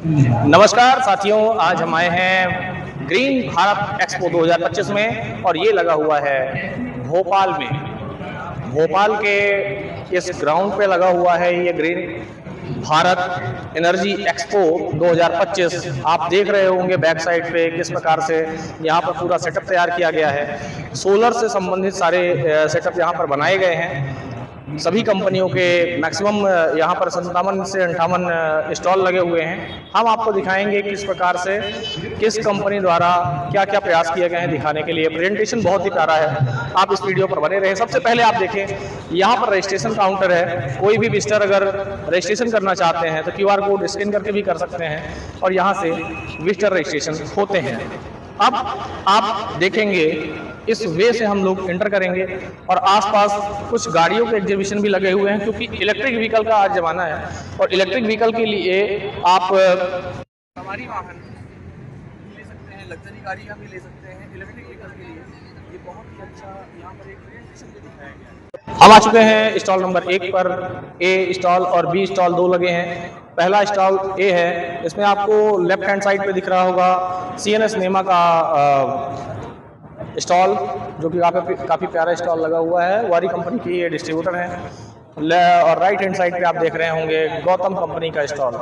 नमस्कार साथियों, आज हम आए हैं ग्रीन भारत एक्सपो 2025 में और ये लगा हुआ है भोपाल में। भोपाल के इस ग्राउंड पे लगा हुआ है ये ग्रीन भारत एनर्जी एक्सपो 2025। आप देख रहे होंगे बैक साइड पे किस प्रकार से यहाँ पर पूरा सेटअप तैयार किया गया है। सोलर से संबंधित सारे सेटअप यहाँ पर बनाए गए हैं। सभी कंपनियों के मैक्सिमम यहाँ पर 57 से 58 स्टॉल लगे हुए हैं। हम आपको दिखाएंगे किस प्रकार से किस कंपनी द्वारा क्या क्या प्रयास किए गए हैं दिखाने के लिए। प्रेजेंटेशन बहुत ही प्यारा है, आप इस वीडियो पर बने रहें। सबसे पहले आप देखें, यहाँ पर रजिस्ट्रेशन काउंटर है। कोई भी विजिटर अगर रजिस्ट्रेशन करना चाहते हैं तो QR कोड स्कैन करके भी कर सकते हैं और यहाँ से विजिटर रजिस्ट्रेशन होते हैं। अब आप देखेंगे इस वे से हम लोग एंटर करेंगे और आसपास कुछ गाड़ियों के एग्जीबिशन भी लगे हुए हैं, क्योंकि इलेक्ट्रिक व्हीकल का आज जमाना है और इलेक्ट्रिक व्हीकल के लिए आप सवारी वाहन ले सकते हैं, लग्जरी गाड़ियाँ भी ले सकते हैं। इलेक्ट्रिक व्हीकल के लिए ये बहुत ही अच्छा यहाँ पर एक प्रेजेंटेशन भी दिखाया गया है। हम आ चुके हैं स्टॉल नंबर 1 पर। ए स्टॉल और बी स्टॉल दो लगे हैं। पहला स्टॉल ए है, इसमें आपको लेफ्ट हैंड साइड पे दिख रहा होगा CNS नेमा का स्टॉल, जो कि काफ़ी प्यारा स्टॉल लगा हुआ है। वारी कंपनी की ये डिस्ट्रीब्यूटर है। और राइट हैंड साइड पे आप देख रहे होंगे गौतम कंपनी का स्टॉल।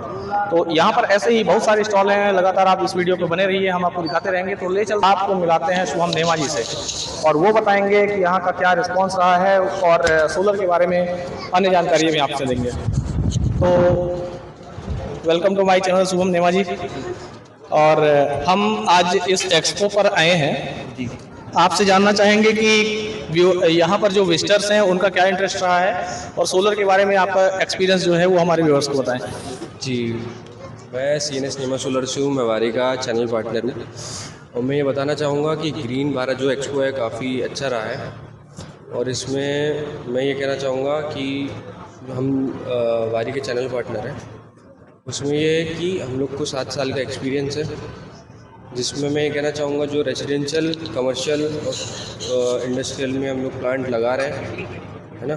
तो यहाँ पर ऐसे ही बहुत सारे स्टॉल हैं। लगातार आप इस वीडियो पे बने रहिए, हम आपको दिखाते रहेंगे। तो ले चल आपको मिलाते हैं शुभम नेमा जी से और वो बताएंगे कि यहाँ का क्या रिस्पॉन्स रहा है और सोलर के बारे में अन्य जानकारी भी आपसे देंगे। तो welcome to my channel Shubham Nema ji. और हम आज इस एक्सपो पर आए हैं। आपसे जानना चाहेंगे कि यहाँ पर जो विजिटर्स हैं उनका क्या इंटरेस्ट रहा है और सोलर के बारे में आपका एक्सपीरियंस जो है वो हमारे व्यूअर्स को बताएं। जी, मैं CNS नेमा सोलर से हूँ, मैं वारी का चैनल पार्टनर हूँ और मैं ये बताना चाहूँगा कि ग्रीन भारत जो एक्सपो है काफ़ी अच्छा रहा है। और इसमें मैं ये कहना चाहूँगा कि हम वारी के चैनल पार्टनर हैं। उसमें ये है कि हम लोग को 7 साल का एक्सपीरियंस है, जिसमें मैं ये कहना चाहूँगा जो रेजिडेंशियल, कमर्शियल और इंडस्ट्रियल में हम लोग प्लांट लगा रहे हैं, है ना,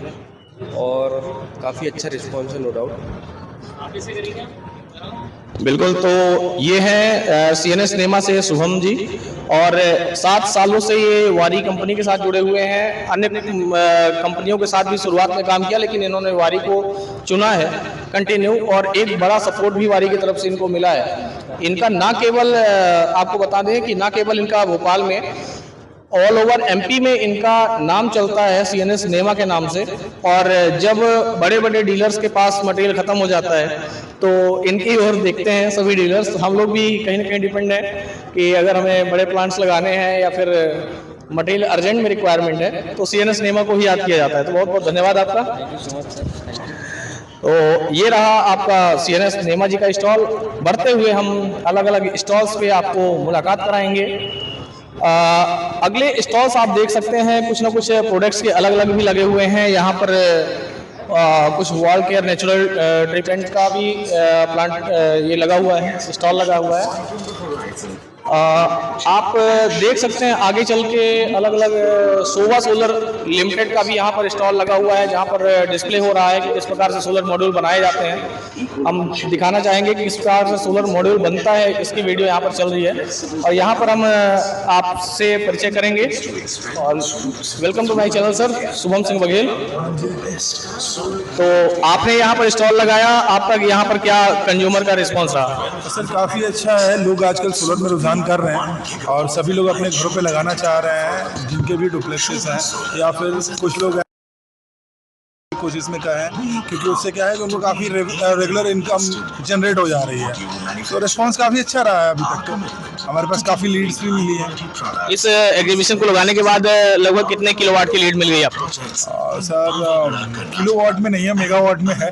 और काफ़ी अच्छा रिस्पॉन्स है, नो डाउट। बिल्कुल। तो ये है CNS नेमा से शुभम जी और 7 सालों से ये वारी कंपनी के साथ जुड़े हुए हैं। अन्य कंपनियों के साथ भी शुरुआत में काम किया, लेकिन इन्होंने वारी को चुना है कंटिन्यू और एक बड़ा सपोर्ट भी वारी की तरफ से इनको मिला है। इनका ना केवल आपको बता दें कि ना केवल इनका भोपाल में, ऑल ओवर MP में इनका नाम चलता है CNS नेमा के नाम से। और जब बड़े बड़े डीलर्स के पास मटेरियल ख़त्म हो जाता है तो इनकी ओर देखते हैं सभी डीलर्स। हम लोग भी कहीं ना कहीं डिपेंड है कि अगर हमें बड़े प्लांट्स लगाने हैं या फिर मटेरियल अर्जेंट में रिक्वायरमेंट है तो CNS नेमा को ही याद किया जाता है। तो बहुत बहुत धन्यवाद आपका। तो ये रहा आपका CNS नेमा जी का स्टॉल। बढ़ते हुए हम अलग अलग स्टॉल्स पे आपको मुलाकात कराएंगे। अगले स्टॉल्स आप देख सकते हैं, कुछ ना कुछ प्रोडक्ट्स के अलग अलग भी लगे हुए हैं। यहाँ पर कुछ वॉल केयर नेचुरल ट्रीटमेंट का भी प्लांट ये लगा हुआ है, स्टॉल लगा हुआ है। आप देख सकते हैं आगे चल के अलग अलग सोवा सोलर लिमिटेड का भी यहाँ पर स्टॉल लगा हुआ है, जहाँ पर डिस्प्ले हो रहा है कि किस प्रकार से सोलर मॉड्यूल बनाए जाते हैं। हम दिखाना चाहेंगे कि किस प्रकार से सोलर मॉड्यूल बनता है, इसकी वीडियो यहाँ पर चल रही है और यहाँ पर हम आपसे परिचय करेंगे। और welcome to my channel sir, Shubham Singh Baghel. तो आपने यहाँ पर स्टॉल लगाया, आपका यहाँ पर क्या कंज्यूमर का रिस्पॉन्स रहा? सर काफ़ी अच्छा है। लोग आजकल सोलर में रुझान कर रहे हैं और सभी लोग अपने घरों पे लगाना चाह रहे हैं, जिनके भी डुप्लेक्सेस हैं या फिर कुछ लोग कोशिश में का है, क्योंकि उससे क्या है कि उनको काफ़ी रेगुलर इनकम जनरेट हो जा रही है। तो रिस्पांस काफ़ी अच्छा रहा है। अभी तक तो हमारे पास काफ़ी लीड्स भी मिली है। इस एग्जीबिशन को लगाने के बाद लगभग कितने किलोवाट की लीड मिल गई आपको? सर किलोवाट में नहीं है, मेगावाट में है।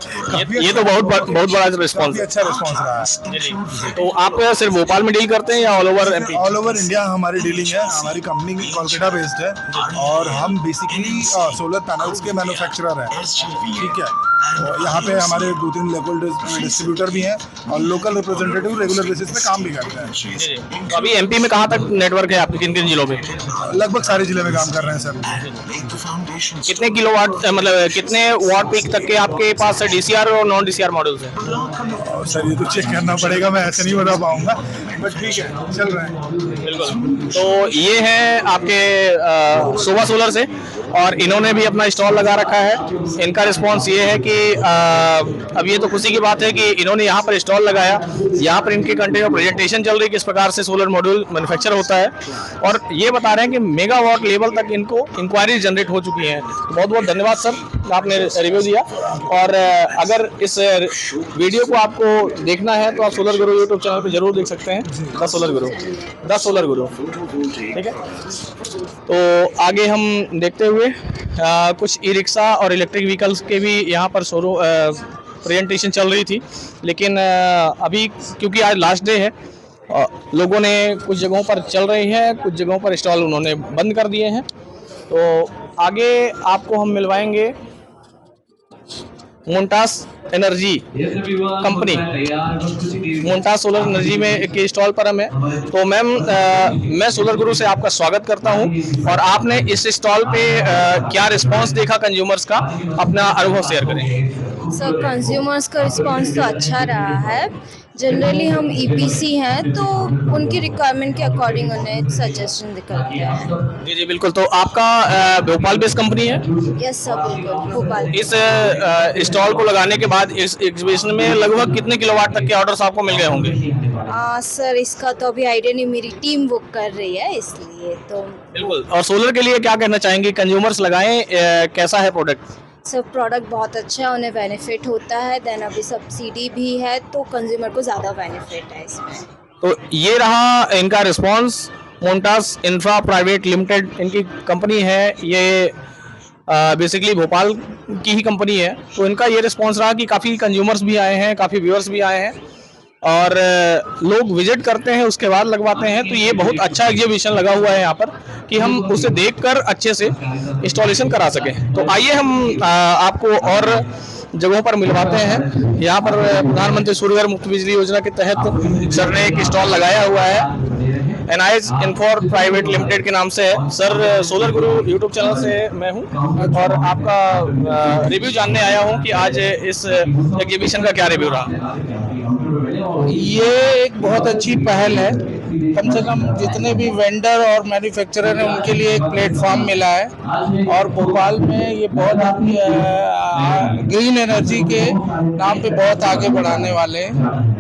ये तो बहुत बड़ा रिस्पॉन्स है। अच्छा रिस्पॉन्स रहा है। तो आप सिर्फ भोपाल में डील करते हैं या all over MP? All over India हमारी डीलिंग है। हमारी कंपनी कोलकाता बेस्ड है और हम बेसिकली सोलर पैनल्स के मैन्युफैक्चरर हैं, ठीक है। तो यहाँ पे हमारे 2-3 लोकल डिस्ट्रीब्यूटर भी हैं और लोकल रिप्रेजेंटेटिव रेगुलर बेसिस पे काम भी करते हैं। तो अभी एमपी में कहाँ तक नेटवर्क है आपके, किन किन जिलों में? लगभग सारे जिले में काम कर रहे हैं सर। कितने किलोवाट मतलब कितने वाट पीक तक के आपके पास डीसीआर और नॉन डीसीआर मॉडल्स हैं? और सर ये तो चेक करना पड़ेगा, मैं ऐसे नहीं बता पाऊंगा, बट ठीक है चल रहे हैं। बिल्कुल। तो ये है आपके सोवा सोलर से, और इन्होंने भी अपना स्टॉल लगा रखा है। इनका रिस्पांस ये है कि अब ये तो खुशी की बात है कि इन्होंने यहाँ पर स्टॉल लगाया, यहाँ पर इनके कंटेनर प्रेजेंटेशन चल रही है किस प्रकार से सोलर मॉड्यूल मैन्युफैक्चर होता है, और ये बता रहे हैं कि मेगावाट लेवल तक इनको इंक्वायरी जनरेट हो चुकी हैं। तो बहुत बहुत धन्यवाद सर, आपने रिव्यू दिया। और अगर इस वीडियो को आपको देखना है तो आप सोलर गुरु यूट्यूब चैनल पर जरूर देख सकते हैं, द सोलर गुरु, ठीक है। तो आगे हम देखते हुए कुछ ई रिक्शा और इलेक्ट्रिक व्हीकल्स के भी यहाँ पर शोरूम प्रेजेंटेशन चल रही थी, लेकिन अभी क्योंकि आज लास्ट डे है, लोगों ने कुछ जगहों पर चल रही हैं, कुछ जगहों पर स्टॉल उन्होंने बंद कर दिए हैं। तो आगे आपको हम मिलवाएंगे मोन्टास एनर्जी कंपनी, मोन्टास सोलर एनर्जी में के स्टॉल पर हम हैं। तो मैम मैं सोलर गुरु से आपका स्वागत करता हूं, और आपने इस स्टॉल पे क्या रिस्पांस देखा कंज्यूमर्स का, अपना अनुभव शेयर करें। सर कंज्यूमर्स का रिस्पांस तो अच्छा रहा है। जनरली हम ईपीसी हैं तो उनकी रिक्वायरमेंट के अकॉर्डिंग उन्हें सजेशन निकलते हैं। जी जी बिल्कुल। तो आपका भोपाल बेस्ड कंपनी है? यस सर, बिल्कुल भोपाल। इस स्टॉल को लगाने के बाद इस एग्जीबिशन में लगभग कितने किलोवाट तक के ऑर्डर्स आपको मिल गए होंगे? सर इसका तो अभी आइडिया नहीं, मेरी टीम बुक कर रही है इसलिए तो। बिल्कुल। और सोलर के लिए क्या कहना चाहेंगे, कंज्यूमर्स लगाएं, कैसा है प्रोडक्ट? सर प्रोडक्ट बहुत अच्छा है, उन्हें बेनिफिट होता है। देन अभी सब्सिडी भी है तो कंज्यूमर को ज़्यादा बेनिफिट है इसमें। तो ये रहा इनका रिस्पांस। मोन्टास इंफ्रा प्राइवेट लिमिटेड इनकी कंपनी है, ये बेसिकली भोपाल की ही कंपनी है। तो इनका ये रिस्पांस रहा कि काफ़ी कंज्यूमर्स भी आए हैं, काफ़ी व्यूअर्स भी आए हैं, और लोग विजिट करते हैं उसके बाद लगवाते हैं। तो ये बहुत अच्छा एग्जीबिशन लगा हुआ है यहाँ पर कि हम उसे देखकर अच्छे से इंस्टॉलेशन करा सकें। तो आइए हम आपको और जगहों पर मिलवाते हैं। यहाँ पर प्रधानमंत्री सूर्यघर मुफ्त बिजली योजना के तहत सर ने एक स्टॉल लगाया हुआ है, एनआईएस इन्फोर प्राइवेट लिमिटेड के नाम से है। सर सोलर गुरु यूट्यूब चैनल से मैं हूँ, और आपका रिव्यू जानने आया हूँ कि आज इस एग्जीबिशन का क्या रिव्यू रहा। ये एक बहुत अच्छी पहल है। कम से कम जितने भी वेंडर और मैन्युफैक्चरर हैं उनके लिए एक प्लेटफॉर्म मिला है, और भोपाल में ये बहुत ग्रीन एनर्जी के नाम पे बहुत आगे बढ़ाने वाले हैं।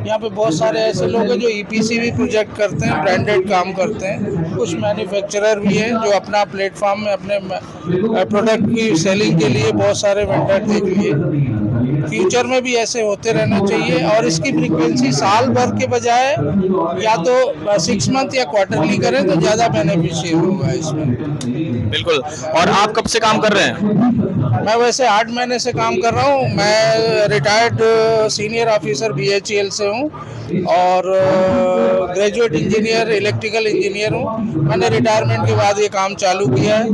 यहाँ पे बहुत सारे ऐसे लोग हैं जो ईपीसी भी प्रोजेक्ट करते हैं, ब्रांडेड काम करते हैं। कुछ मैन्युफैक्चरर भी हैं जो अपना प्लेटफॉर्म में अपने प्रोडक्ट की सेलिंग के लिए बहुत सारे वेंडर देख लिए। फ्यूचर में भी ऐसे होते रहना चाहिए, और इसकी फ्रीक्वेंसी साल भर के बजाय या तो 6 मंथ या क्वार्टरली करें तो ज़्यादा बेनिफिशियल होगा इसमें। बिल्कुल। और आप कब से काम कर रहे हैं? मैं वैसे 8 महीने से काम कर रहा हूँ। मैं रिटायर्ड सीनियर ऑफिसर बीएचईएल से हूँ, और ग्रेजुएट इंजीनियर इलेक्ट्रिकल इंजीनियर हूँ। मैंने रिटायरमेंट के बाद ये काम चालू किया है।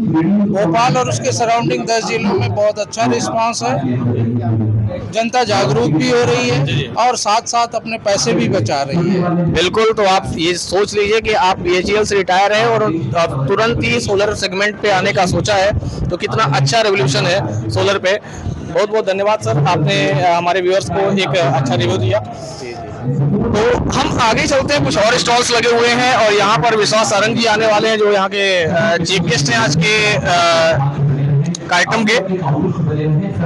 भोपाल और उसके सराउंडिंग 10 जिलों में बहुत अच्छा रिस्पांस है। जनता जागरूक भी हो रही है और साथ साथ अपने पैसे भी बचा रही है। बिल्कुल। तो आप ये सोच लीजिए कि आप बीएचईएल से रिटायर हैं और आप तुरंत ही सोलर सेगमेंट पे आने का सोचा है, तो कितना अच्छा रेवोल्यूशन है सोलर पे। बहुत बहुत धन्यवाद सर, आपने हमारे व्यूअर्स को एक अच्छा रिव्यू दिया। तो हम आगे चलते हैं, कुछ और स्टॉल्स लगे हुए हैं, और यहाँ पर विश्वास सारंग जी आने वाले हैं जो यहाँ के चीफ गेस्ट हैं आज के कार्यक्रम के।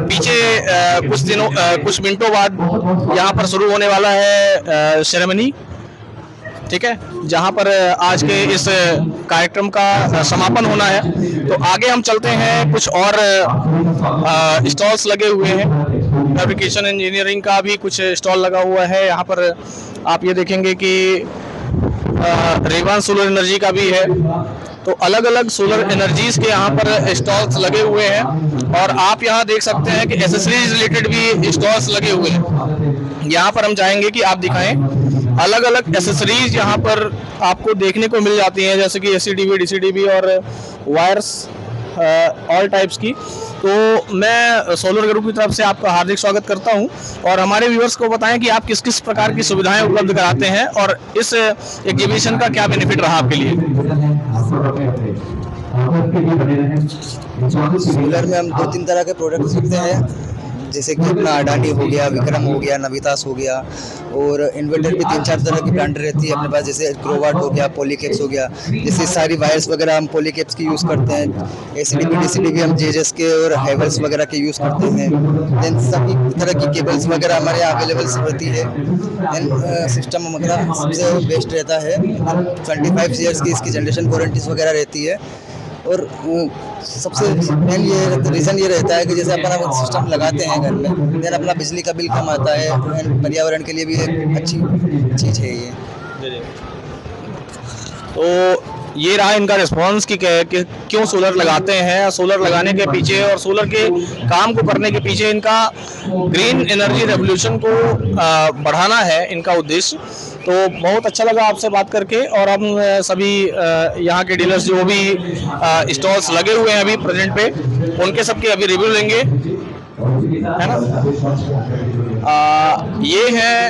पीछे कुछ मिनटों बाद यहाँ पर शुरू होने वाला है सेरेमनी, ठीक है, जहाँ पर आज के इस कार्यक्रम का समापन होना है। तो आगे हम चलते हैं, कुछ और स्टॉल्स लगे हुए हैं। फैब्रिकेशन इंजीनियरिंग का भी कुछ स्टॉल लगा हुआ है। यहाँ पर आप ये देखेंगे कि रेवान सोलर एनर्जी का भी है। तो अलग अलग सोलर एनर्जीज के यहाँ पर स्टॉल्स लगे हुए हैं, और आप यहाँ देख सकते हैं कि एसेसरीज रिलेटेड भी स्टॉल्स लगे हुए हैं। यहाँ पर हम चाहेंगे कि आप दिखाएं, अलग अलग एसेसरीज यहाँ पर आपको देखने को मिल जाती हैं, जैसे कि एसीडीवी, डीसीडीवी और वायर्स ऑल टाइप्स की। तो मैं सोलर ग्रुप की तरफ से आपका हार्दिक स्वागत करता हूं और हमारे व्यूअर्स को बताएं कि आप किस किस प्रकार की सुविधाएं उपलब्ध कराते हैं और इस एग्जीबिशन का क्या बेनिफिट रहा आपके लिए। सोलर में हम 2-3 तरह के प्रोडक्ट्स रखते हैं, जैसे कि अपना अडानी हो गया, विक्रम हो गया, नवितास हो गया, और इन्वर्टर भी 3-4 तरह की ब्रांड रहती है अपने पास, जैसे ग्रोवाट हो गया, पॉलीकेप्स हो गया। जैसे सारी वायर्स वगैरह हम पॉलीकेप्स की यूज़ करते हैं। एसीडीपी डीसीडीपी हम जेजेस के और हैवेल्स वगैरह के यूज़ करते हैं। देन सभी तरह की केबल्स वगैरह हमारे यहाँ अवेलेबल रहती है। देन सिस्टम हमारा सबसे बेस्ट रहता है। 25 ईयर्स की इसकी जनरेशन वारंटीज वगैरह रहती है। और सबसे मेन ये रीज़न ये रहता है कि जैसे अपन सिस्टम लगाते हैं घर में, देन अपना बिजली का बिल कम आता है, पर्यावरण के लिए भी एक अच्छी चीज़ है ये। तो ये रहा इनका रिस्पांस कि क्यों सोलर लगाते हैं, सोलर लगाने के पीछे और सोलर के काम को करने के पीछे इनका ग्रीन एनर्जी रेवोल्यूशन को बढ़ाना है इनका उद्देश्य। तो बहुत अच्छा लगा आपसे बात करके और हम सभी यहाँ के डीलर्स जो भी स्टॉल्स लगे हुए हैं अभी प्रेजेंट पे, उनके सबके अभी रिव्यू लेंगे, है ना। ये है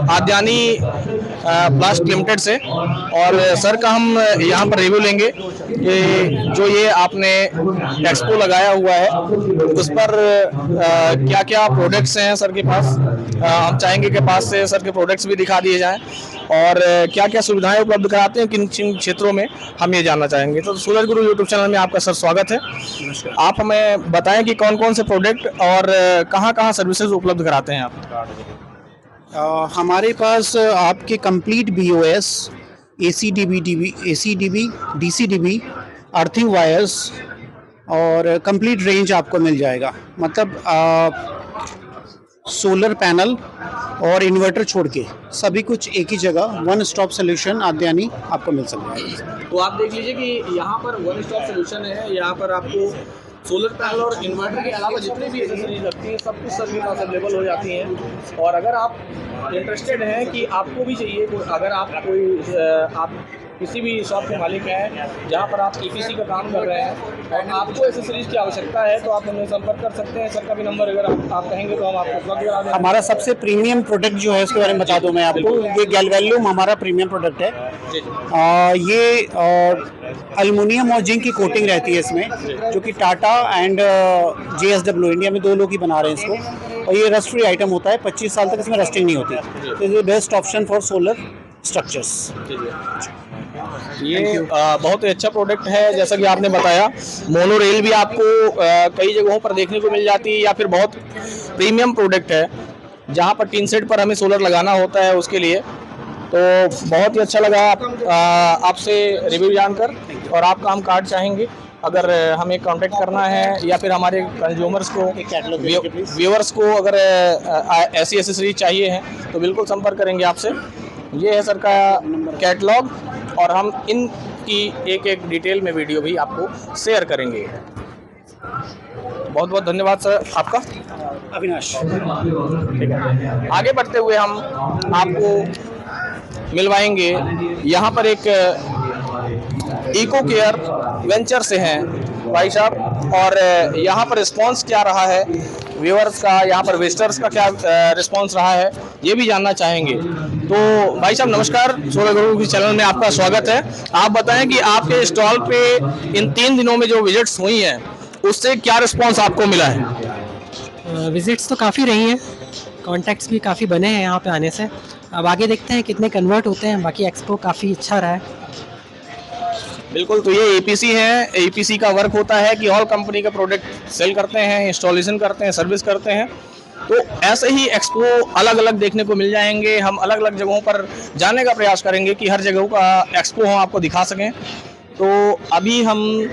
आद्यानी प्लास्ट लिमिटेड से और सर का हम यहाँ पर रिव्यू लेंगे कि जो ये आपने एक्सपो लगाया हुआ है उस पर क्या क्या प्रोडक्ट्स हैं सर के पास। हम चाहेंगे कि पास से सर के प्रोडक्ट्स भी दिखा दिए जाएं और क्या क्या सुविधाएं उपलब्ध कराते हैं किन किन क्षेत्रों में, हम ये जानना चाहेंगे। तो सोलर गुरु यूट्यूब चैनल में आपका सर स्वागत है। आप हमें बताएं कि कौन कौन से प्रोडक्ट और कहाँ कहाँ सर्विसेज उपलब्ध कराते हैं आप। हमारे पास आपके complete BOS, ACDB, DCDB, earthing wires और कंप्लीट रेंज आपको मिल जाएगा। मतलब सोलर पैनल और इन्वर्टर छोड़ के सभी कुछ एक ही जगह, वन स्टॉप सोल्यूशन आद्यानी आपको मिल सकता है। तो आप देख लीजिए कि यहाँ पर वन स्टॉप सोल्यूशन है। यहाँ पर आपको सोलर पैनल और इन्वर्टर के अलावा जितनी भी एक्सेसरीज लगती हैं सब कुछ सर्विस अवेलेबल हो जाती हैं। और अगर आप इंटरेस्टेड हैं कि आपको भी चाहिए, अगर आप आप किसी भी शॉप के मालिक हैं जहाँ पर आप EPC का काम कर रहे हैं और आपको एक्सेसरीज की आवश्यकता है तो आप हमें संपर्क कर सकते हैं। सर का भी नंबर अगर आप कहेंगे तो हम आपको उपलब्ध करा देंगे। हमारा सबसे प्रीमियम प्रोडक्ट जो है उसके बारे में बता दूं मैं आपको, ये गैल्वेल्यूम हमारा प्रीमियम प्रोडक्ट है। ये एल्युमिनियम और जिंक की कोटिंग रहती है इसमें, जो कि टाटा एंड JSW इंडिया में 2 लोग ही बना रहे हैं इसको। और ये रस्ट फ्री आइटम होता है, 25 साल तक इसमें रस्टिंग नहीं होती। तो ये best option for solar structures. ये बहुत ही अच्छा प्रोडक्ट है। जैसा कि आपने बताया, मोनो रेल भी आपको कई जगहों पर देखने को मिल जाती है, या फिर बहुत प्रीमियम प्रोडक्ट है जहाँ पर टीन सेट पर हमें सोलर लगाना होता है उसके लिए। तो बहुत ही अच्छा लगा आपसे रिव्यू जानकर। और आपका हम कार्ड चाहेंगे अगर हमें कांटेक्ट करना है या फिर हमारे कंज्यूमर्स को, व्यूअर्स को अगर ऐसी एसेसरीज चाहिए हैं तो बिल्कुल संपर्क करेंगे आपसे। ये है सर का कैटलॉग और हम इनकी एक एक डिटेल में वीडियो भी आपको शेयर करेंगे। बहुत बहुत धन्यवाद सर आपका। अविनाश। ठीक है, आगे बढ़ते हुए हम आपको मिलवाएंगे यहाँ पर एक इको केयर वेंचर से हैं भाई साहब, और यहाँ पर रिस्पांस क्या रहा है व्यूअर्स का, यहाँ पर विजिटर्स का क्या रिस्पांस रहा है, ये भी जानना चाहेंगे। तो भाई साहब नमस्कार, सोलर गुरु के चैनल में आपका स्वागत है। आप बताएं कि आपके स्टॉल पे इन 3 दिनों में जो विजिट्स हुई हैं उससे क्या रिस्पांस आपको मिला है। विजिट्स तो काफ़ी रही हैं, कॉन्टैक्ट्स भी काफ़ी बने हैं यहाँ पे आने से। अब आगे देखते हैं कितने कन्वर्ट होते हैं। बाकी एक्सपो काफ़ी अच्छा रहा है। बिल्कुल, तो ये EPC है। EPC का वर्क होता है कि ऑल कंपनी का प्रोडक्ट सेल करते हैं, इंस्टॉलेशन करते हैं, सर्विस करते हैं। तो ऐसे ही एक्सपो अलग अलग देखने को मिल जाएंगे। हम अलग अलग जगहों पर जाने का प्रयास करेंगे कि हर जगह का एक्सपो हम आपको दिखा सकें। तो अभी हम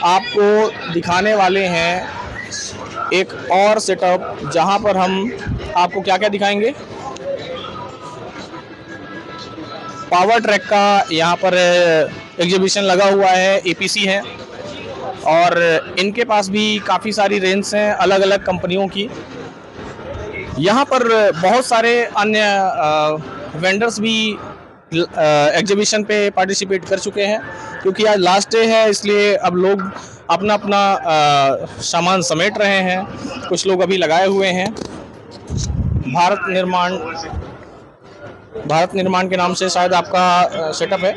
आपको दिखाने वाले हैं एक और सेटअप जहां पर हम आपको क्या क्या दिखाएंगे। पावर ट्रैक का यहाँ पर एग्जीबिशन लगा हुआ है, EPC है और इनके पास भी काफ़ी सारी रेंज हैं अलग अलग कंपनियों की। यहाँ पर बहुत सारे अन्य वेंडर्स भी एग्जीबिशन पे पार्टिसिपेट कर चुके हैं, क्योंकि आज लास्ट डे है इसलिए अब लोग अपना अपना सामान समेट रहे हैं। कुछ लोग अभी लगाए हुए हैं। भारत निर्माण के नाम से शायद आपका सेटअप है।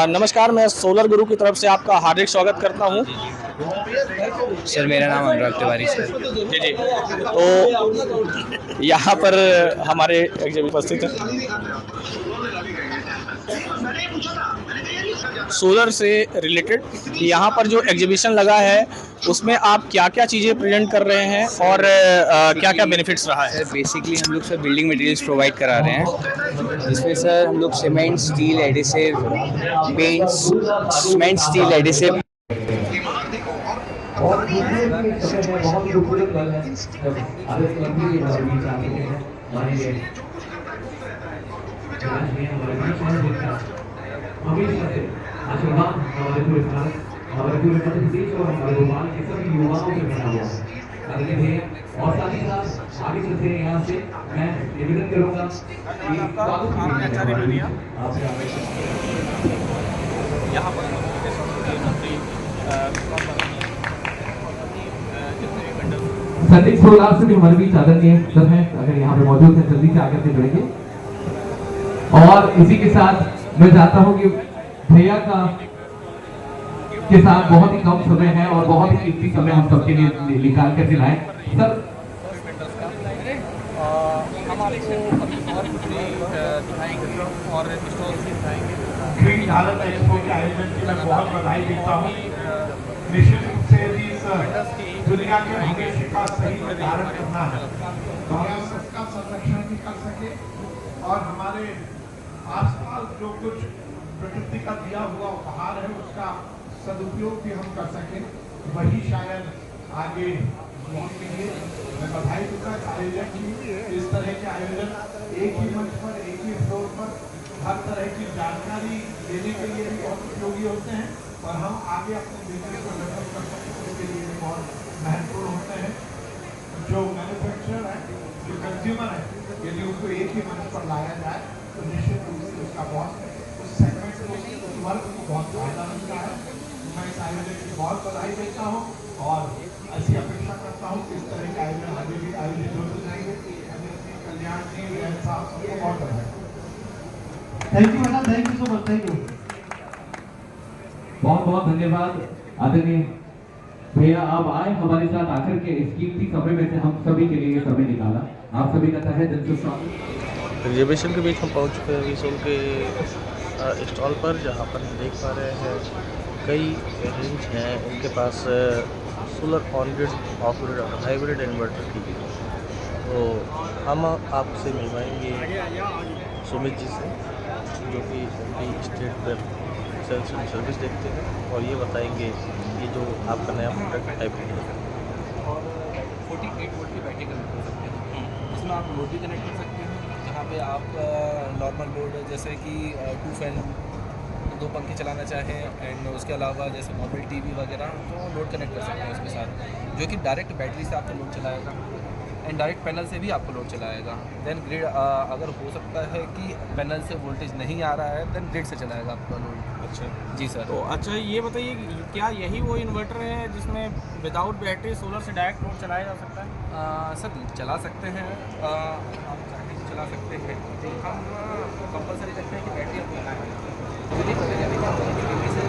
नमस्कार, मैं सोलर गुरु की तरफ से आपका हार्दिक स्वागत करता हूं। सर मेरा नाम अनुराग तिवारी सर। जी जी। तो यहाँ पर हमारे एग्जिबिशन उपस्थित है सोलर से रिलेटेड। यहाँ पर जो एग्जीबिशन लगा है उसमें आप क्या क्या चीज़ें प्रेजेंट कर रहे हैं और क्या क्या बेनिफिट्स रहा है? सर बेसिकली हम लोग सर बिल्डिंग मटेरियल्स प्रोवाइड करा रहे हैं, जिसमें सर हम लोग cement, steel, adhesive, paints, cement, steel, adhesive. आशीर्वाद हमारे पूरे भारत, हमारे पूरे मध्य प्रदेश और हमारे भोपाल के सभी युवाओं पे बना हुआ है। आदरणीय भैया, और साथ ही साथ आगे चलते हैं यहाँ से मैं निवेदन करूँगा कि यहाँ पर संदीप सोलार से भी हमारे बीच आदरणीय सर हैं, अगर यहाँ पे मौजूद हैं जल्दी से आकर के जुड़ेंगे। और इसी के साथ मैं चाहता हूँ कि भैया का के साथ बहुत ही कम समय है और बहुत ही कीमती समय हम सबके लिए निकाल कर दिलाएं सर। हम आपको और कुछ दिखाएंगे और स्टॉल भी दिखाएंगे। ग्रीन भारत एक्सपो के आयोजन की मैं बहुत बधाई देता हूँ। निश्चित रूप से यदि इस दुनिया के भविष्य का सही निर्धारण करना है तो हम उसका संरक्षण भी कर सके और हमारे आसपास जो कुछ प्रकृति का दिया हुआ उपहार है उसका सदुपयोग भी हम कर सकें, वही शायद आगे के लिए मैं बधाई दूंगा। आयोजन की इस तरह के आयोजन एक ही मंच पर, एक ही फ्लोर पर हर तरह की जानकारी देने के लिए भी बहुत उपयोगी होते हैं और हम आगे अपने बिजनेस को डेवलप कर सकते हैं उसके लिए भी बहुत महत्वपूर्ण होते हैं। जो मैन्युफैक्चरर है, जो कंज्यूमर है, यदि उसको एक ही मंच पर लाया जाए तो निश्चित रूप से उसका बहुत उस सेगमेंट को, उस वर्ग को बहुत फायदा मिलता है। मैं इस आयोजन की बहुत बधाई देता हूँ और ऐसी अपेक्षा करता हूँ कि इस तरह के आयोजन आगे भी आयोजित होते जाएंगे। कल्याण जी, जैन साहब, सबको बहुत बधाई। Thank you madam, thank you so much, thank you, बहुत बहुत धन्यवाद। आदरणीय भैया आप आए हमारे साथ आकर के इस कीमती समय में से हम सभी के लिए समय निकाला, आप सभी का तहे दिल से स्वागत। एग्जीबिशन के बीच हम पहुंच चुके हैं अभी सोल के स्टॉल पर, जहां पर हम देख पा रहे हैं कई रेंज हैं उनके पास solar on grid, off grid और हाइब्रिड इन्वर्टर की। तो हम आपसे मिलवाएंगे सुमित जी से, जो कि उनकी स्टेट पर सेल्स एंड सर्विस देखते हैं और ये बताएंगे ये जो आपका नया प्रोडक्ट हाइब्रिड है। 48 वोल्ट की बैटरी कनेक्ट कर सकते हैं, इसमें आप लोड भी कनेक्ट कर सकते हैं, जहाँ पे आप नॉर्मल लोड जैसे कि 2 फैन, 2 पंखे चलाना चाहें एंड उसके अलावा जैसे नॉर्मल टीवी वगैरह तो लोड कनेक्ट कर सकते हैं उसके साथ, जो कि डायरेक्ट बैटरी से आपको लोड चलाएगा एंड डायरेक्ट पैनल से भी आपको लोड चलाएगा। देन ग्रिड अगर हो सकता है कि पैनल से वोल्टेज नहीं आ रहा है देन ग्रिड से चलाएगा आपका लोड। अच्छा जी सर। तो अच्छा ये बताइए क्या यही वो इन्वर्टर है जिसमें विदाउट बैटरी सोलर से डायरेक्ट लोड चलाया जा सकता है? सर चला सकते हैं, आप चाहे तो चला सकते हैं, हम कंपलसरी करते हैं कि बैटरी आप लगाएं। यदि पता चले कि बैटरी से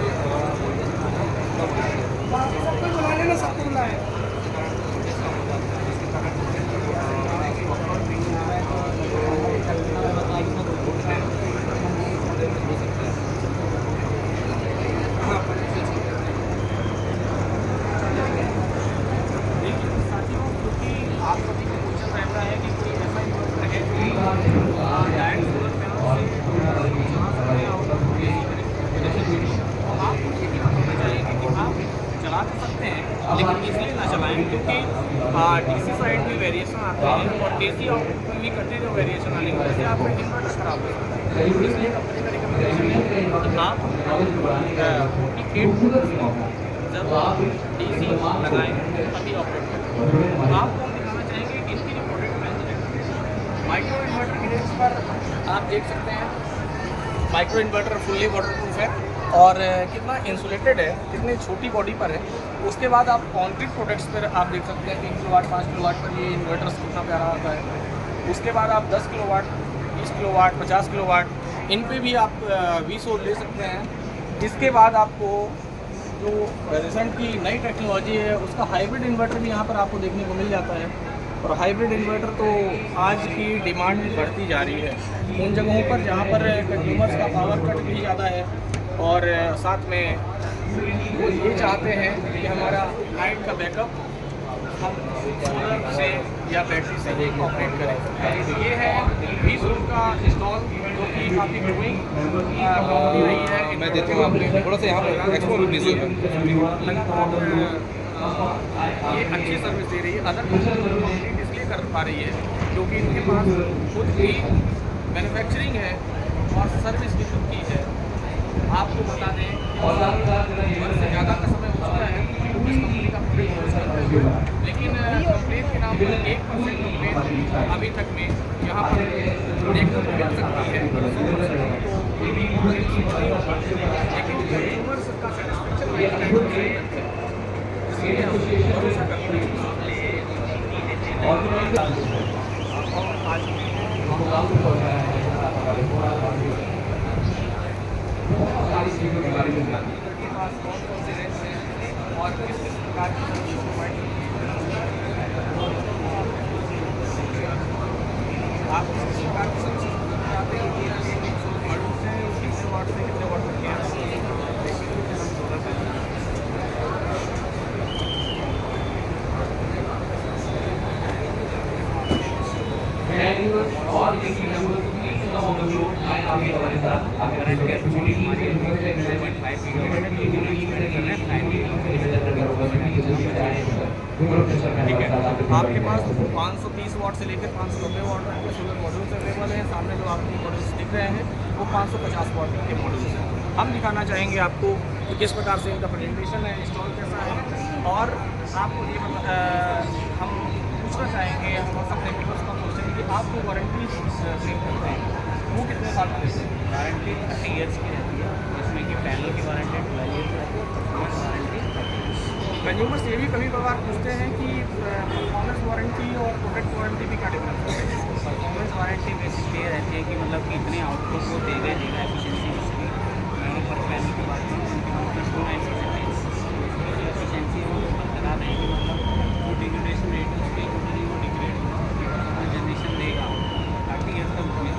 आप सभी को क्वेश्चन रहता है कि कोई ऐसा इन्वर्टर है डायरेक्ट सोलर पैनल से आपको ये भी बताना चाहिए कि आप चला तो सकते हैं लेकिन इसलिए ना चलाएं क्योंकि डीसी साइड में वेरिएशन आते हैं और एसी आउटपुट में भी कंटिन्यू वेरिएशन आने की वजह से आपका इन्वर्टर खराब हो सकता है। इसलिए कंपनी का रिकमेंडेशन है कि आप 48 जब डीसी लगाएं तभी ऑपरेट करें। आपको हम दिखाना चाहेंगे कि इनकी जो प्रोडक्ट है माइक्रो इन्वर्टर की रेंज पर आप देख सकते हैं। माइक्रो इन्वर्टर फुल्ली वाटरप्रूफ है और कितना इंसुलेटेड है, कितनी छोटी बॉडी पर है। उसके बाद आप कंक्रीट प्रोडक्ट्स पर आप देख सकते हैं 3 किलोवाट 5 किलोवाट पर ये इन्वर्टर्स कितना प्यारा आता है। उसके बाद आप 10 किलोवाट 20 किलोवाट 50 किलोवाट इन पे भी आप 20 ले सकते हैं। इसके बाद आपको जो रिसेंट की नई टेक्नोलॉजी है उसका हाइब्रिड इन्वर्टर भी यहाँ पर आपको देखने को मिल जाता है। और हाइब्रिड इन्वर्टर तो आज की डिमांड बढ़ती जा रही है उन जगहों पर जहाँ पर कंज्यूमर्स का पावर कट भी ज़्यादा है और साथ में वो ये चाहते हैं कि हमारा लाइट का बैकअप हम सोलर से या बैटरी से ही ऑपरेट करें। तो ये है 20 वोल्ट का स्टॉल जो कि काफ़ी ग्रोइंग रही है। मैं देता हूँ आपको थोड़ा सा यहाँ पर एक्सपो भी बिजी है। ये अच्छी सर्विस दे रही है। अदर कंपनी इसलिए कर पा रही है क्योंकि इनके पास खुद की मैन्युफैक्चरिंग है और सर्विस भी खुद की है। आपको बता दें से ज़्यादा का समय हो चुका है तो इस कंपनी का प्रोडक्ट यूज़ करते हैं, लेकिन कंप्लेन के नाम पर 1% कंप्लेन अभी तक में यहाँ पर देखने को मिल सकती है। 100% तो ये भी लेकिन कंज्यूमर्स का सेटिस्फेक्शन इसलिए हम भरोसा करते हैं। और आज सारी चीज़ों के बारे में के पास कौन से रहते हैं और किस किस प्रकार की सर्विस प्रोवाइड आप किस प्रकार की सर्विस चाहते हैं मॉडल से कितने वाट से कितने वाट तक ठीक है। आपके पास 530 वाट से लेकर 590 वाट तक के सोलर मॉड्यूल्स अवेलेबल हैं। सामने जो आपको मॉड्यूल्स दिख रहे हैं वो 550 वाट के मॉड्यूल्स हैं। हम दिखाना चाहेंगे आपको कि किस प्रकार से इनका प्रेजेंटेशन है, इंस्टॉल कैसा है। और आपको ये हम पूछना चाहेंगे, हम अपने व्यूअर्स को पूछेंगे कि आपको वारंटी क्लेम करते हैं वो कितने साल की रहती है? वारंटी 30 ईयर्स की रहती है, जिसमें कि पैनल की वारंटी 12 ईयर्स रहती है, वारंटी। कंज्यूमर्स ये भी कभी कभार पूछते हैं कि परफॉर्मेंस वारंटी और प्रोडक्ट वारंटी भी क्या डिफरेंस है? परफॉर्मेंस वारंटी बेसिकली ये रहती है कि मतलब कि इतने आउटपुट वो देगा एफिशिएंसी उसकी। पर पैनल की बात करूँ उनकी एफिशिएंसी वो बरकरार रहेगी, मतलब वो डिग्रेडेशन रेट उसकी वो डिग्रेड होगा, जनरेशन देगा 30 ईयर्स तक उसमें।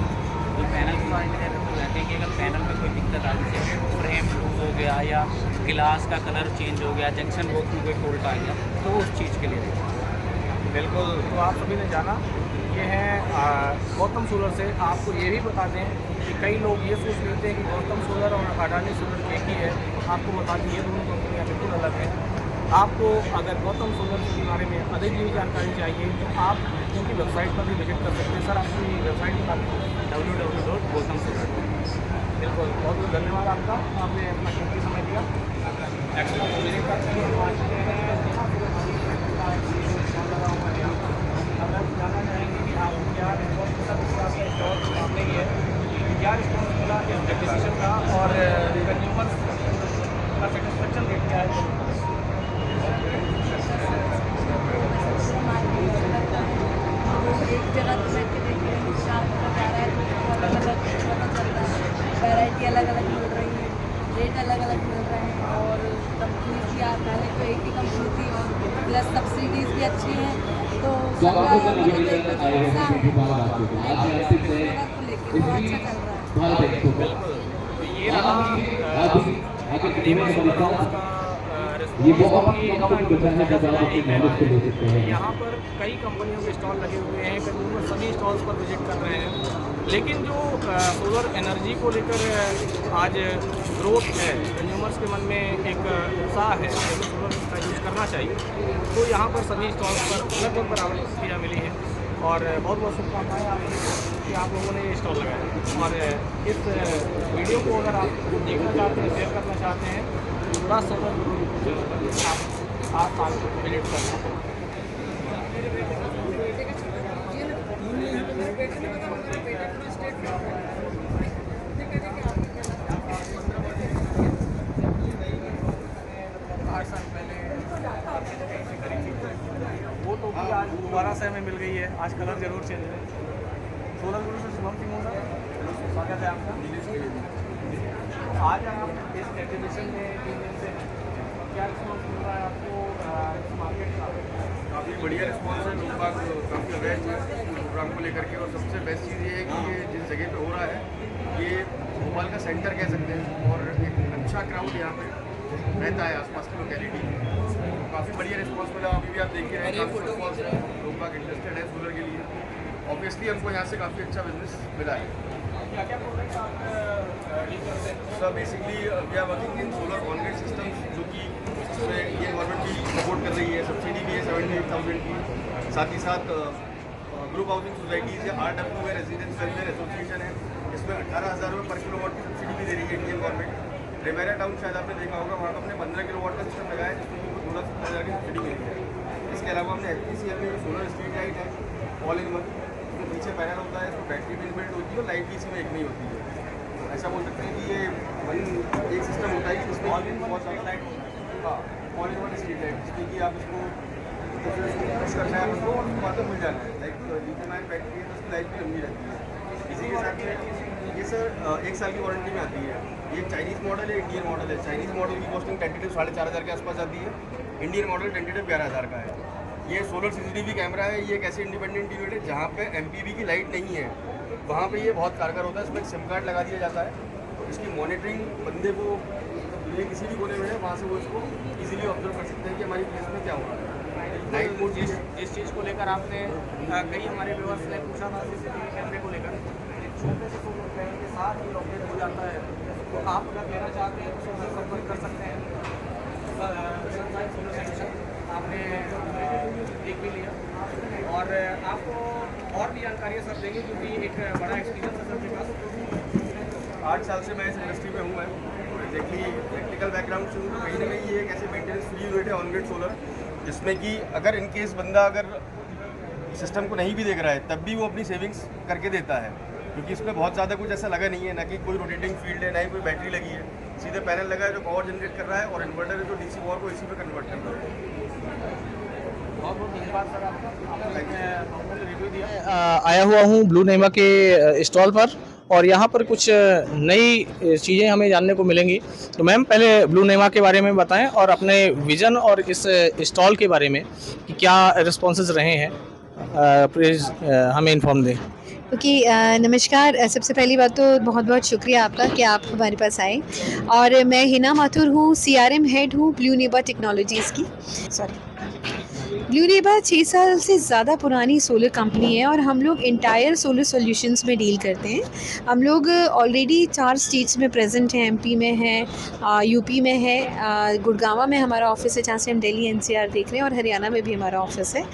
तो पैनल की वारंटी रहती है तो रहती है कि अगर पैनल में कोई दिक्कत आ रही है, फ्रेम लूज हो गया या गिलास का कलर चेंज हो गया, जंक्शन बॉक्स में कोई फॉल्ट आ गया, तो उस चीज़ के लिए रहेगा। बिल्कुल। तो आप सभी ने जाना ये है गौतम सोलर से। आपको ये भी बता दें कि कई लोग ये सोच लेते हैं कि गौतम सोलर और अडानी सोलर एक ही है। आपको बता दें ये दोनों कंपनियाँ बिल्कुल अलग हैं। आपको अगर गौतम सोलर के बारे में अधिक भी जानकारी चाहिए तो आप उनकी वेबसाइट पर भी विजिट कर सकते हैं। सर आपकी वेबसाइट बता दें। www.gautamsolar.com। बिल्कुल, बहुत बहुत धन्यवाद आपका, आपने अपना कीमती समय दिया। एक्चुअली विजिट करते हैं अगर जानना चाहेंगे कि आप क्या रिस्पॉन्स आपका स्टॉल सामने ही है, क्या रिस्पॉन्स मिला इस डिसीजन का और कंज्यूमर्स का सेटिस्फेक्शन रेट क्या है? एक जगह तो बैठ के देखिए वैरायटी अलग अलग मिल रही है, रेट अलग अलग मिल रहे हैं और कंपनीज भी पहले तो एक ही कंपनी थी प्लस सब्सिडीज़ भी अच्छी हैं। तो सबका मतलब एक ये रहा ये बहुत ही यहाँ पर कई कंपनियों के स्टॉल लगे हुए हैं, कंज्यूमर सभी स्टॉल्स पर विजिट कर रहे हैं। लेकिन जो सोलर एनर्जी को लेकर आज ग्रोथ है, कंज्यूमर्स के मन में एक उत्साह है कि सोलर का यूज़ करना चाहिए, तो यहाँ पर सभी स्टॉल्स पर लगभग बराबर प्रतिक्रिया मिली है। और बहुत बहुत शुभकामनाएं आपको कि आप लोगों ने ये स्टॉल लगाया। और इस वीडियो को अगर आप देखना चाहते हैं, शेयर करना चाहते हैं, पूरा सोलर आप साल विजिट करना। आज कलर जरूर चेंज है। सोलर गुरु से शुभम सिंह होगा, स्वागत है आपका। आज आप इस एग्जीबिशन में 3 दिन से क्या रिस्पॉन्स मिल रहा है आपको इस मार्केट का? काफ़ी बढ़िया रिस्पॉन्स है, लोग बाग काफ़ी अवेयर हैं प्रोग्राम को लेकर के। और सबसे बेस्ट चीज़ ये है कि ये जिस जगह पे हो रहा है ये भोपाल का सेंटर कह सकते हैं, और एक अच्छा क्राउड यहाँ पे रहता है आसपास की लोकेलिटी। काफ़ी बढ़िया रिस्पॉन्स मिला। अभी भी आप देख रहे हैं काफ़ी रिस्पॉन्स है, लोग बाग इंटरेस्टेड है सोलर के लिए। ऑब्वियसली हमको यहाँ से काफ़ी अच्छा बिजनेस मिला है। क्या क्या प्रोडक्ट्स आप डील करते हैं? Sir basically we are working in solar on grid systems, जो कि इसमें इंडियन गवर्नमेंट की सपोर्ट कर रही है, सब्सिडी भी है 78,000 की। साथ ही साथ ग्रुप हाउसिंग सोसाइटीज़ या RWA रेजिडेंस वेलफेयर एसोसिएशन है, इसमें 18,000 रुपये पर किलोवाट की सब्सिडी भी दे रही है इंडियन गवर्नमेंट। रिवेरा टाउन शायद आपने देखा होगा, वहाँ पर हमने 15 किलोवाट का सिस्टम लगाया है, जिसमें 16,000 की सब्सिडी मिली है। इसके अलावा हमने FPCL में सोलर स्ट्रीट लाइट है ऑल इन वन, जो पीछे पैनल होता है, इसमें बैटरी भी इनबिल्ट होती है और लाइट भी इसमें एक नहीं होती है। ऐसा बोल सकते हैं कि ये एक सिस्टम होता है जिसमें ऑल इन वन लाइट, हाँ all in one street light, जिसमें कि आप इसको पुश करना है उसको और उसके बाद तो मिल जाना है। लाइक लिथियम आयन बैटरी है तो उसकी लाइफ भी लंबी रहती है। इसी के साथ में ये सर 1 साल की वारंटी में आती है। ये चाइनीज़ मॉडल है, इंडियन मॉडल है। चाइनीज़ मॉडल की कॉस्टिंग टेंटेटिव 4,500 के आसपास आती है, इंडियन मॉडल टेंटेटिव 11,000 का है। ये सोलर CCTV कैमरा है, ये एक ऐसे इंडिपेंडेंट यूनिट है जहाँ पे MPV की लाइट नहीं है, वहाँ पे ये बहुत कारगर होता है। इसमें एक सिम कार्ड लगा दिया जाता है, इसकी मॉनिटरिंग बंदे को ये किसी भी कोने में है वहाँ से वो इसको इजीली ऑब्जर्व कर सकते हैं कि हमारी प्लेस में क्या हो रहा है। नाइट मोड जिस चीज़ को लेकर आपने कई हमारे व्यूअर्स ने पूछा था CCTV कैमरे को लेकर, छोटे से सोलर पैनल के साथ ही ऑपरेट हो जाता है, तो आप अगर लेना चाहते हैं तो सोलर संपर्क कर सकते हैं। सोलर सेक्शन आपने देख भी लिया, और आपको और भी जानकारियाँ सब देंगे क्योंकि एक बड़ा एक्सपीरियंस है सबके पास। 8 साल से मैं इस इंडस्ट्री में हूँ। मैं एग्जैक्टली टेक्निकल बैकग्राउंड से हूँ, तो कहीं ना कहीं ये एक ऐसे मेंटेनेंस फ्री यूनिट है ऑन-ग्रिड सोलर, जिसमें कि अगर इनकेस बंदा अगर सिस्टम को नहीं भी देख रहा है तब भी वो अपनी सेविंग्स करके देता है, क्योंकि इसमें बहुत ज़्यादा कुछ ऐसा लगा नहीं है, ना कि कोई रोटेटिंग फील्ड है, ना ही कोई बैटरी लगी है। सीधे पैनल लगा है जो पावर जनरेट कर रहा है, और इन्वर्टर है जो DC पावर को AC में कन्वर्ट कर रहा है। बहुत बहुत धन्यवाद सर आपका, आपने रिव्यू दिया। आया हुआ हूँ ब्लू नेमा के स्टॉल पर, और यहाँ पर कुछ नई चीज़ें हमें जानने को मिलेंगी। तो मैम पहले ब्लू नेमा के बारे में बताएं और अपने विज़न और इस स्टॉल के बारे में कि क्या रिस्पॉन्सेज रहे हैं, प्लीज़ हमें इन्फॉर्म दें। ओके, नमस्कार। सबसे पहली बात तो बहुत बहुत शुक्रिया आपका कि आप हमारे पास आए। और मैं हिना माथुर हूँ, CRM हेड हूँ ब्लू नेमा टेक्नोलॉजीज़ की। ब्लू नेमा 6 साल से ज़्यादा पुरानी सोलर कंपनी है, और हम लोग इंटायर सोलर सॉल्यूशंस में डील करते हैं। हम लोग ऑलरेडी 4 स्टेट्स में प्रेजेंट हैं, MP में है, UP में है, गुड़गांव में हमारा ऑफिस है जहाँ से हम दिल्ली NCR देख रहे हैं, और हरियाणा में भी हमारा ऑफिस है।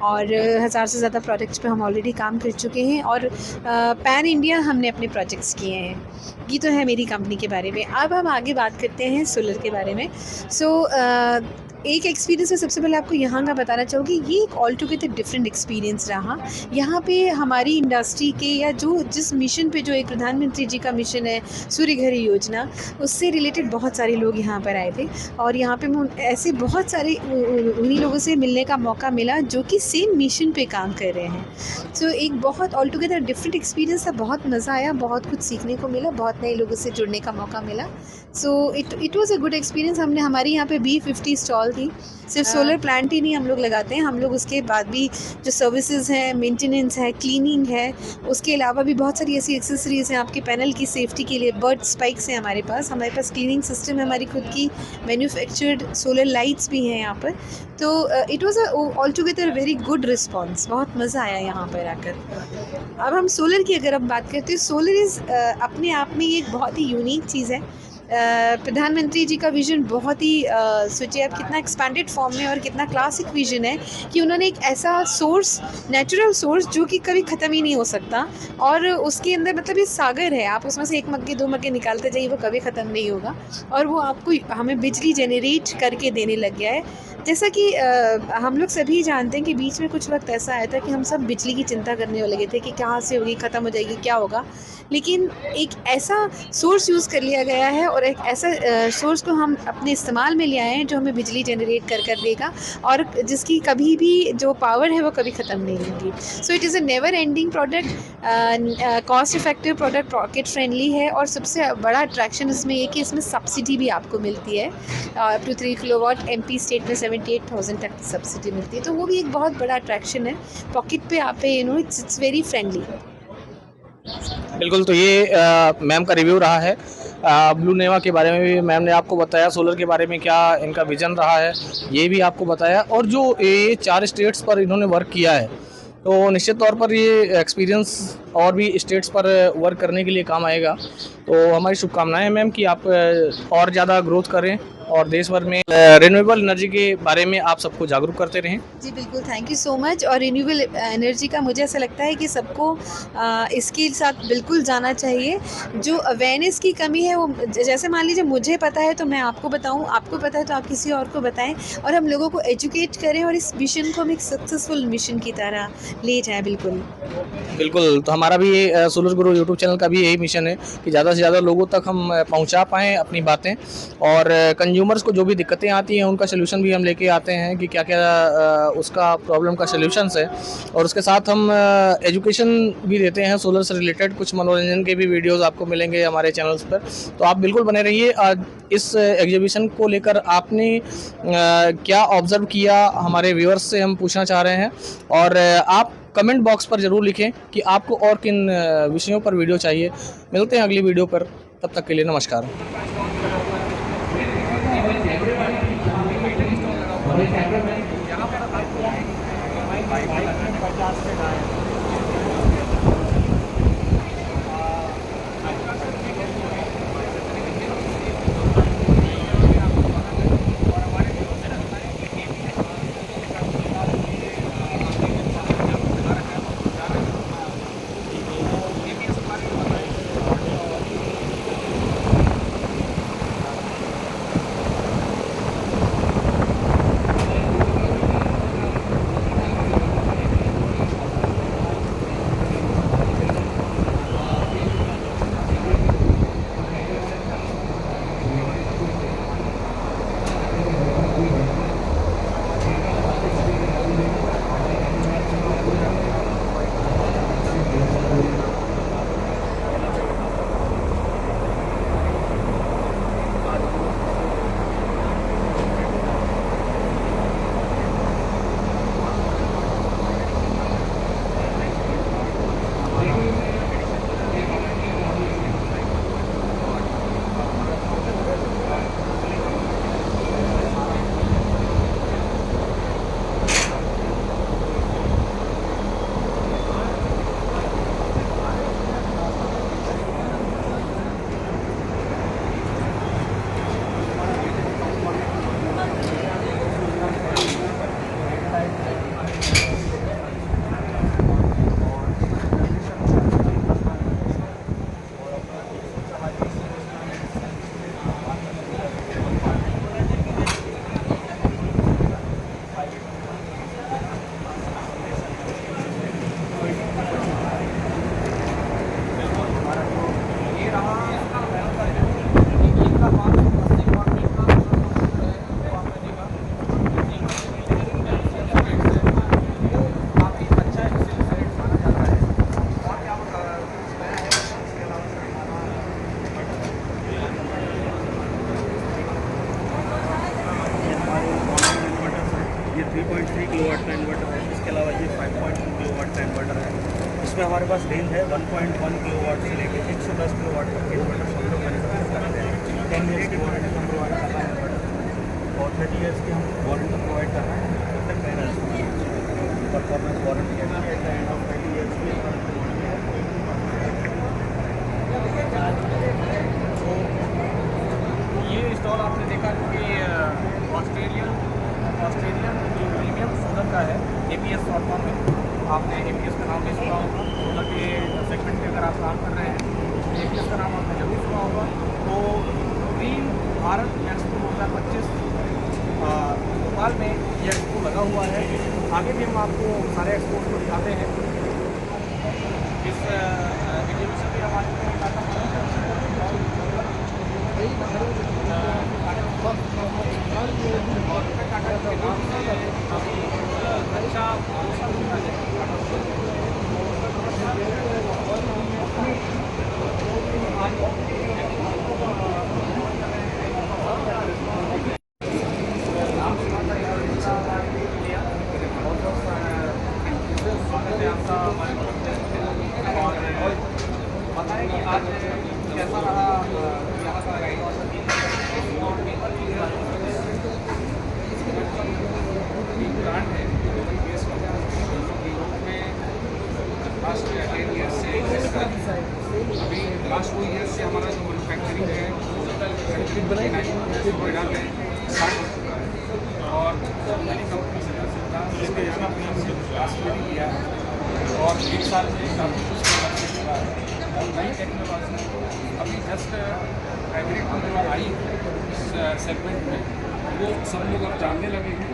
और 1000 से ज़्यादा प्रोजेक्ट्स पे हम ऑलरेडी काम कर चुके हैं, और पैन इंडिया हमने अपने प्रोजेक्ट्स किए हैं। ये तो है मेरी कंपनी के बारे में। अब हम आगे बात करते हैं सोलर के बारे में। एक एक्सपीरियंस में सबसे पहले आपको यहाँ का बताना चाहूँगी, ये एक ऑल टुगेदर डिफरेंट एक्सपीरियंस रहा। यहाँ पे हमारी इंडस्ट्री के या जिस मिशन पे, जो एक प्रधानमंत्री जी का मिशन है सूर्य घर योजना, उससे रिलेटेड बहुत सारे लोग यहाँ पर आए थे, और यहाँ पे ऐसे बहुत सारे उन्हीं लोगों से मिलने का मौका मिला जो कि सेम मिशन पे काम कर रहे हैं। तो एक बहुत ऑल टुगेदर डिफरेंट एक्सपीरियंस था, बहुत मज़ा आया, बहुत कुछ सीखने को मिला, बहुत नए लोगों से जुड़ने का मौका मिला। So it was a good experience. हमने हमारी यहाँ पे B50 स्टॉल थी। सिर्फ सोलर प्लांट ही नहीं हम लोग लगाते हैं, हम लोग उसके बाद भी जो सर्विसेज हैं, मेंटेनेंस है, क्लीनिंग है, उसके अलावा भी बहुत सारी ऐसी एक्सेसरीज़ हैं आपके पैनल की सेफ्टी के लिए। बर्ड स्पाइक्स हैं हमारे पास क्लीनिंग सिस्टम है हमारी खुद की, मैन्युफैक्चर्ड सोलर लाइट्स भी हैं यहाँ पर। तो it was all together very good response, बहुत मज़ा आया यहाँ पर आकर। अब हम सोलर की अगर हम बात करते हैं, सोलर इज़ अपने आप में एक बहुत ही यूनिक चीज़ है। प्रधानमंत्री जी का विज़न बहुत ही सोचिए आप कितना एक्सपैंडेड फॉर्म में और कितना क्लासिक विज़न है कि उन्होंने एक ऐसा सोर्स, नेचुरल सोर्स जो कि कभी ख़त्म ही नहीं हो सकता, और उसके अंदर मतलब ये सागर है, आप उसमें से 1 मग्गे 2 मग्गे निकालते जाइए, वो कभी ख़त्म नहीं होगा, और वो आपको हमें बिजली जनरेट करके देने लग गया है। जैसा कि हम लोग सभी जानते हैं कि बीच में कुछ वक्त ऐसा आया था कि हम सब बिजली की चिंता करने लगे थे कि कहाँ से होगी, ख़त्म हो जाएगी, क्या होगा। लेकिन एक ऐसा सोर्स यूज़ कर लिया गया है और एक ऐसा सोर्स को हम अपने इस्तेमाल में ले आए हैं जो हमें बिजली जनरेट कर देगा और जिसकी कभी भी जो पावर है वो कभी ख़त्म नहीं होगी। So it is a never ending product, cost effective product, pocket friendly है और सबसे बड़ा अट्रैक्शन इसमें ये कि इसमें सब्सिडी भी आपको मिलती है। Up to 3 kilowatt MP state में 78,000 तक की सब्सिडी मिलती है, तो वो भी एक बहुत बड़ा अट्रैक्शन है। पॉकेट पे आप पे इट्स वेरी फ्रेंडली। बिल्कुल, तो ये मैम का रिव्यू रहा है ब्लू नेवा के बारे में भी मैम ने आपको बताया, सोलर के बारे में क्या इनका विज़न रहा है ये भी आपको बताया, और जो ये 4 स्टेट्स पर इन्होंने वर्क किया है तो निश्चित तौर पर ये एक्सपीरियंस और भी स्टेट्स पर वर्क करने के लिए काम आएगा। तो हमारी शुभकामनाएं हैं मैम कि आप और ज़्यादा ग्रोथ करें और देश भर में रिन्यूएबल एनर्जी के बारे में आप सबको जागरूक करते रहें। जी बिल्कुल, थैंक यू सो मच। और रिन्यूएबल एनर्जी का मुझे ऐसा लगता है कि सबको इसके साथ बिल्कुल जाना चाहिए। जो अवेयरनेस की कमी है वो, जैसे मान लीजिए मुझे पता है तो मैं आपको बताऊं, आपको पता है तो आप किसी और को बताएं और हम लोगों को एजुकेट करें और इस मिशन को हम एक सक्सेसफुल मिशन की तरह ले जाएं। बिल्कुल बिल्कुल, तो हमारा भी सोलर गुरु यूट्यूब चैनल का भी यही मिशन है कि ज़्यादा से ज़्यादा लोगों तक हम पहुंचा पाएँ अपनी बातें, और कंज्यूमर्स को जो भी दिक्कतें आती हैं उनका सलूशन भी हम लेके आते हैं कि क्या क्या उसका प्रॉब्लम का सलूशंस है, और उसके साथ हम एजुकेशन भी देते हैं सोलर से रिलेटेड। कुछ मनोरंजन के भी वीडियोस आपको मिलेंगे हमारे चैनल्स पर, तो आप बिल्कुल बने रहिए। इस एग्जीबिशन को लेकर आपने क्या ऑब्ज़र्व किया हमारे व्यूअर्स से हम पूछना चाह रहे हैं, और आप कमेंट बॉक्स पर ज़रूर लिखें कि आपको और किन विषयों पर वीडियो चाहिए। मिलते हैं अगली वीडियो पर, तब तक के लिए नमस्कार। ये 3.3 किलोवाट का इन्वर्टर है। इसके अलावा ये 5.2 किलोवाट का इन्वर्टर है। इसमें हमारे पास रेंज है 1.1 किलोवाट से लेकर 110 किलोवाट तक के इन्वर्टर हम लोग मैन्युफैक्चर करते हैं। 10 ईयर्स की वारंटी हम प्रोवाइड कर रहे हैं और 30 ईयर्स की हम वारंटी प्रोवाइड कर रहे हैं प्रत्येक पैनल्स की। परफॉर्मेंस वारंटी है at the end of 30 years की। ये स्टॉल आपने देखा कि ऑस्ट्रेलियन प्रीमियम सोलर का है, APS शॉर्ट फॉर्म में। आपने APS का नाम भी सुना होगा। सोलर के सेगमेंट में अगर आप काम कर रहे हैं तो APS का नाम आपने जरूर सुना होगा। तो ग्रीन भारत एक्सपो 2025 भोपाल में आगे भी हम आपको सारे एक्सपोर्ट को दिखाते हैं। इस एग्जीबिशन में हमारे बताएं कि आज कैसा रहा यहाँ का राइड। ब्रांड है लास्ट 10 ईयर से अभी लास्ट 2 ईयर से हमारा जो मैन्युफैक्चरिंग है नोएडा में स्टार्ट हो चुका है और पहली कंपनी से जिसके यहाँ लास्ट में किया है और 1 साल में काफ़ी कुछ चुका है और नई टेक्नोलॉजी अभी जस्ट हाइब्रिड कंपनी आई इस सेगमेंट में, वो सब लोग अब जानने लगे हैं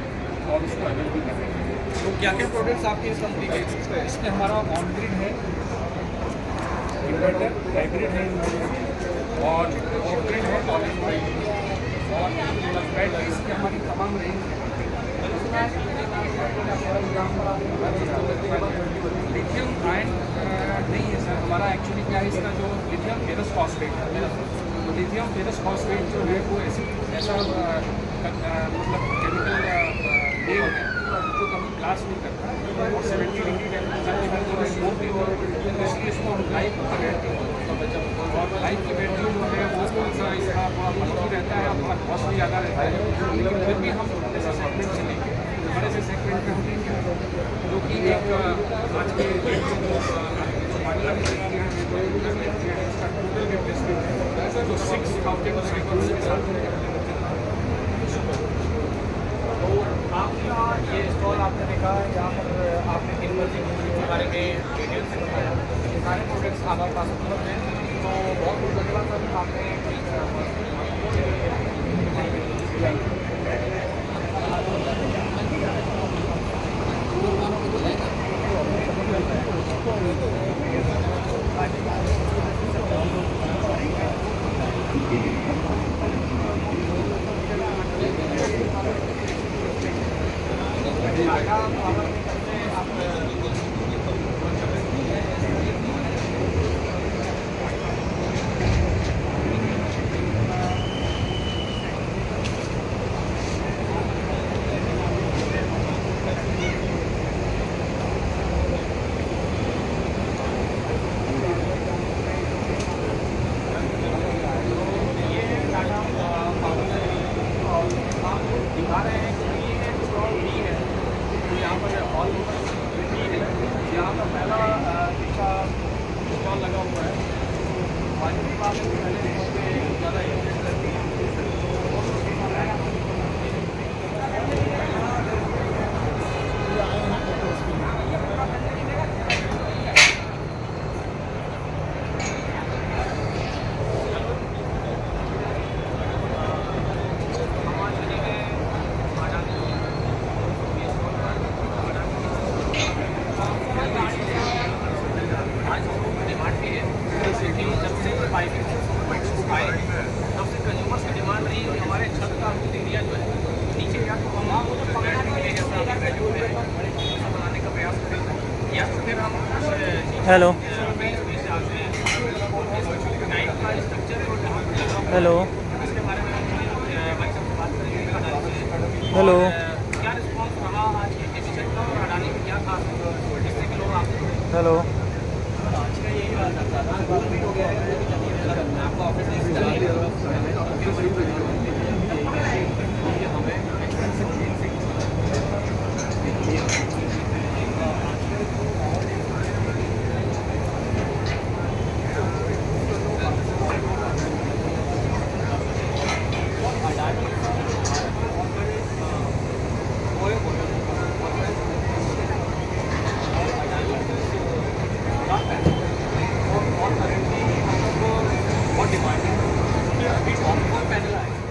और उसको अवेल भी कर रहे हैं। तो क्या क्या प्रोडक्ट्स आपके इस कंपनी के इसमें हमारा ऑन ग्रिड है, इन्वर्टर हाइब्रिड है और ऑफ ग्रिड है, ऑरेंज वाइट और बैटरीज की हमारी तमाम रेंज है। लिथियम आयन नहीं है सर हमारा, एक्चुअली क्या है इसका जो लिथियम फेरस फॉस्फेट है, तो लिथियम फेरस फॉस्फेट जो है वो ऐसा मतलब केमिकल वेव है जो कभी ब्लास्ट नहीं करता और 70 डिग्री टेम्परेचर पे स्टोर भी हो, इसलिए इसको हम लाइव की बैटरी और लाइव की बैटरी जो है वो इसका थोड़ा बल्कि रहता है, अपना कॉस्ट भी ज़्यादा रहता है, लेकिन फिर भी हम ऐसे सेगमेंट से लेंगे हमारे से सेगमेंट में हम लेंगे जो कि एक आज के जो 6,000 के साथ आपका ये स्टॉल आपने देखा, यहाँ पर आपने दिन भर के बारे में डिटेल से बताया, सारे प्रोडक्ट्स हमारे पास उपलब्ध हैं, तो बहुत बहुत धन्यवाद सर आपने दिखा रहे हैं कि ये स्टॉल भी है, तो यहाँ पर ऑल ओवर भी है, यहाँ पर पहला इसका स्टॉल लगा हुआ है, आज की बात है पहले ज़्यादा इंटरेस्ट रहती है। तब से कंज्यूमर्स की डिमांड रही है हमारे छत का एरिया जो है नीचे या तो हम बनाने का प्रयास करें या फिर हम हेलो हेलो हेलो क्या रिस्पॉन्स रहा आज के एग्जीबिशन का और अडानी में क्या खास जिससे कि लोग आप हेलो आज का यही बात था हो गया है आपका ऑफिस बहुत डिमांडिंग है, अभी ऑन पैनल आए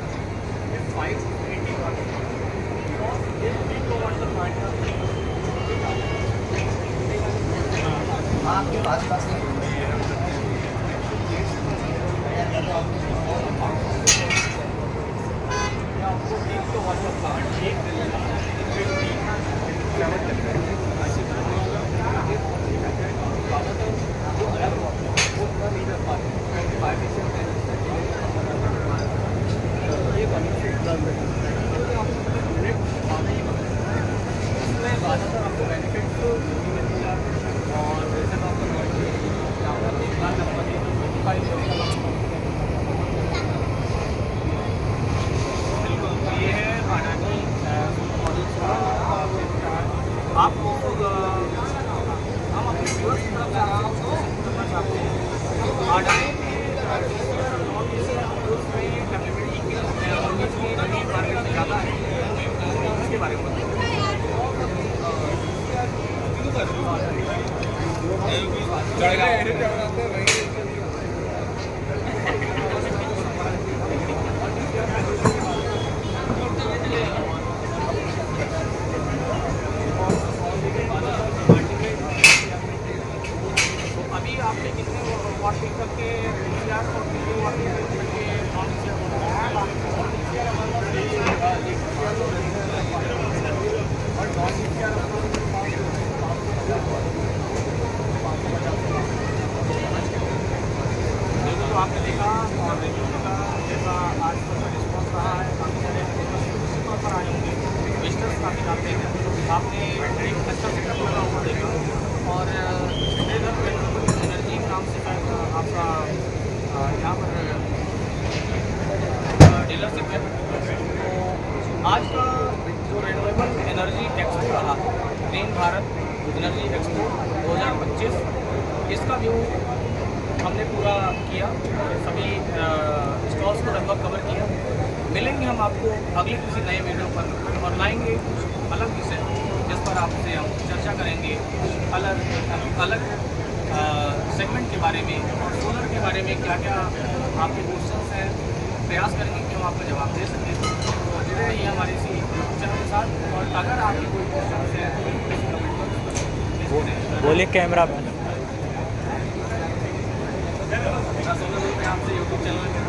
तो आपने देखा और रिव्यू का जैसा आज का रिस्पॉन्स रहा है, काफ़ी सारे निश्चित तौर पर आए होंगे, विजिटर्स काफ़ी आते हैं, आपने एक अच्छा सेटअप लगा हुआ देखा और श्रीधर एनर्जी नाम से आपका यहाँ पर डीलरशिप है। तो आज का जो रिन्यूएबल एनर्जी एक्सपो रहा, ग्रीन भारत एनर्जी एक्सपो 2025, इसका व्यू हमने पूरा किया, सभी स्टॉल्स को लगभग कवर किया। मिलेंगे हम आपको अगले किसी नए वीडियो पर और लाएंगे अलग विषय जिस पर आपसे हम चर्चा करेंगे, अलग अलग सेगमेंट के बारे में और सोलर के बारे में क्या क्या आपके क्वेश्चंस हैं, प्रयास करेंगे कि हम आपको जवाब दे सकें। तो जुड़े रहिए हमारे इसी चैनल के साथ और अगर आपकी कोई क्वेश्चन है बोलिए कैमरा मैन। आपसे यूट्यूब चैनल